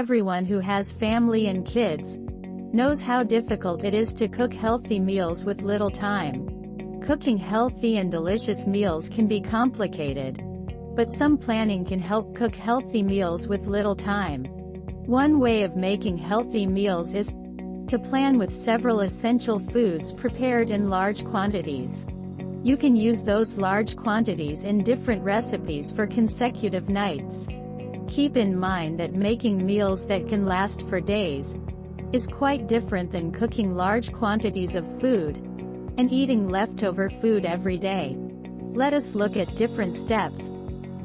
Everyone who has family and kids knows how difficult it is to cook healthy meals with little time. Cooking healthy and delicious meals can be complicated, but some planning can help cook healthy meals with little time. One way of making healthy meals is to plan with several essential foods prepared in large quantities. You can use those large quantities in different recipes for consecutive nights. Keep in mind that making meals that can last for days is quite different than cooking large quantities of food and eating leftover food every day. Let us look at different steps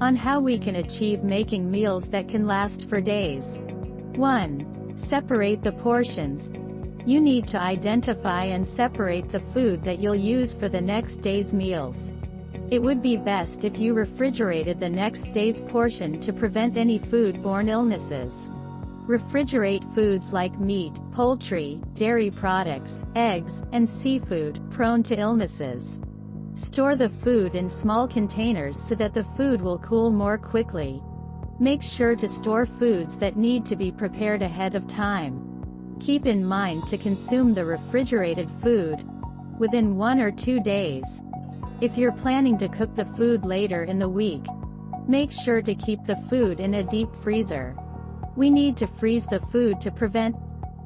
on how we can achieve making meals that can last for days. 1. Separate the portions. You need to identify and separate the food that you'll use for the next day's meals. It would be best if you refrigerated the next day's portion to prevent any food-borne illnesses. Refrigerate foods like meat, poultry, dairy products, eggs, and seafood, prone to illnesses. Store the food in small containers so that the food will cool more quickly. Make sure to store foods that need to be prepared ahead of time. Keep in mind to consume the refrigerated food within 1 or 2 days. If you're planning to cook the food later in the week, make sure to keep the food in a deep freezer. We need to freeze the food to prevent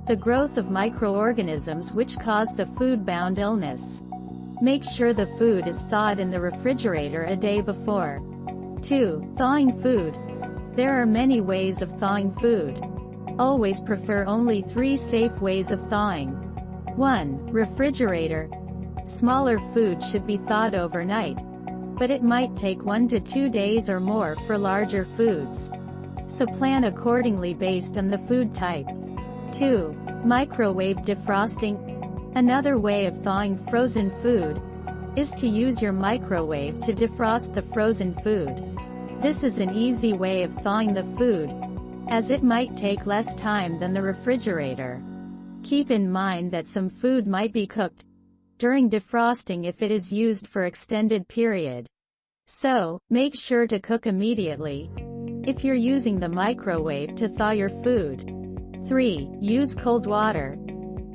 the growth of microorganisms which cause the food-bound illness. Make sure the food is thawed in the refrigerator a day before. 2. Thawing food. There are many ways of thawing food. Always prefer only 3 safe ways of thawing. 1. Refrigerator. Smaller food should be thawed overnight, but it might take 1 to 2 days or more for larger foods. So plan accordingly based on the food type. 2. Microwave defrosting. Another way of thawing frozen food is to use your microwave to defrost the frozen food. This is an easy way of thawing the food, as it might take less time than the refrigerator. Keep in mind that some food might be cooked during defrosting if it is used for extended period. So, make sure to cook immediately if you're using the microwave to thaw your food. 3. Use cold water.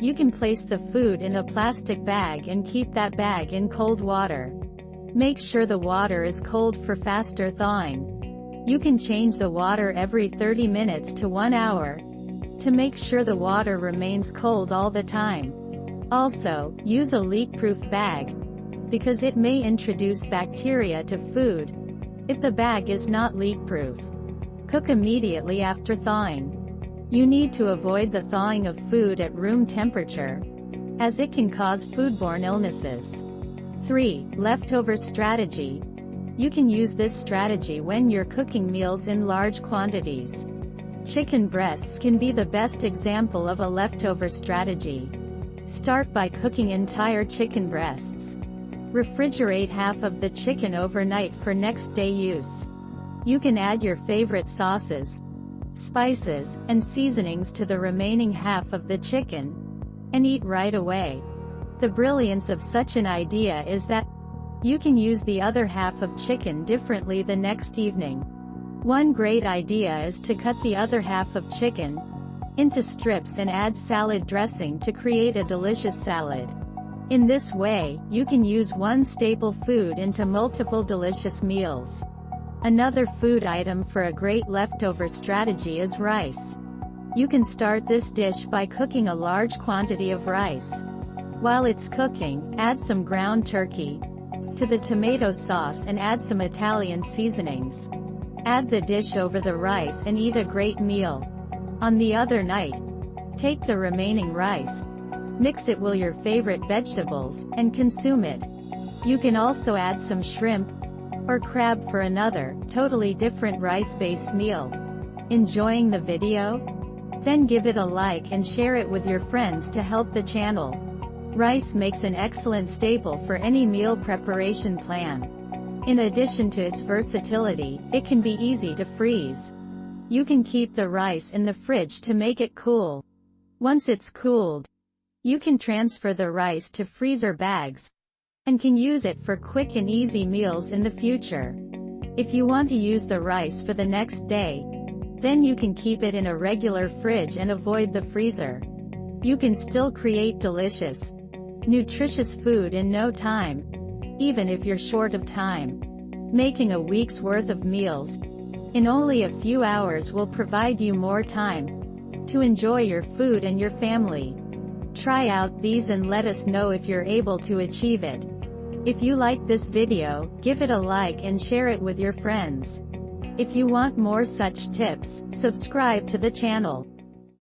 You can place the food in a plastic bag and keep that bag in cold water. Make sure the water is cold for faster thawing. You can change the water every 30 minutes to 1 hour to make sure the water remains cold all the time. Also, use a leak-proof bag, because it may introduce bacteria to food if the bag is not leak-proof. Cook immediately after thawing. You need to avoid the thawing of food at room temperature, as it can cause foodborne illnesses. 3. Leftover strategy. You can use this strategy when you're cooking meals in large quantities. Chicken breasts can be the best example of a leftover strategy. Start by cooking entire chicken breasts. Refrigerate half of the chicken overnight for next day use. You can add your favorite sauces, spices, and seasonings to the remaining half of the chicken and eat right away. The brilliance of such an idea is that you can use the other half of chicken differently the next evening. One great idea is to cut the other half of chicken into strips and add salad dressing to create a delicious salad. In this way, you can use one staple food into multiple delicious meals. Another food item for a great leftover strategy is rice. You can start this dish by cooking a large quantity of rice. While it's cooking, add some ground turkey to the tomato sauce and add some Italian seasonings. Add the dish over the rice and eat a great meal. On the other night, take the remaining rice, mix it with your favorite vegetables, and consume it. You can also add some shrimp or crab for another, totally different rice-based meal. Enjoying the video? Then give it a like and share it with your friends to help the channel. Rice makes an excellent staple for any meal preparation plan. In addition to its versatility, it can be easy to freeze. You can keep the rice in the fridge to make it cool. Once it's cooled, you can transfer the rice to freezer bags and can use it for quick and easy meals in the future. If you want to use the rice for the next day, Then you can keep it in a regular fridge and avoid the freezer. You can still create delicious, nutritious food in no time, even if you're short of time. Making a week's worth of meals in only a few hours will provide you more time to enjoy your food and your family. Try out these and let us know if you're able to achieve it. If you like this video, give it a like and share it with your friends. If you want more such tips, subscribe to the channel.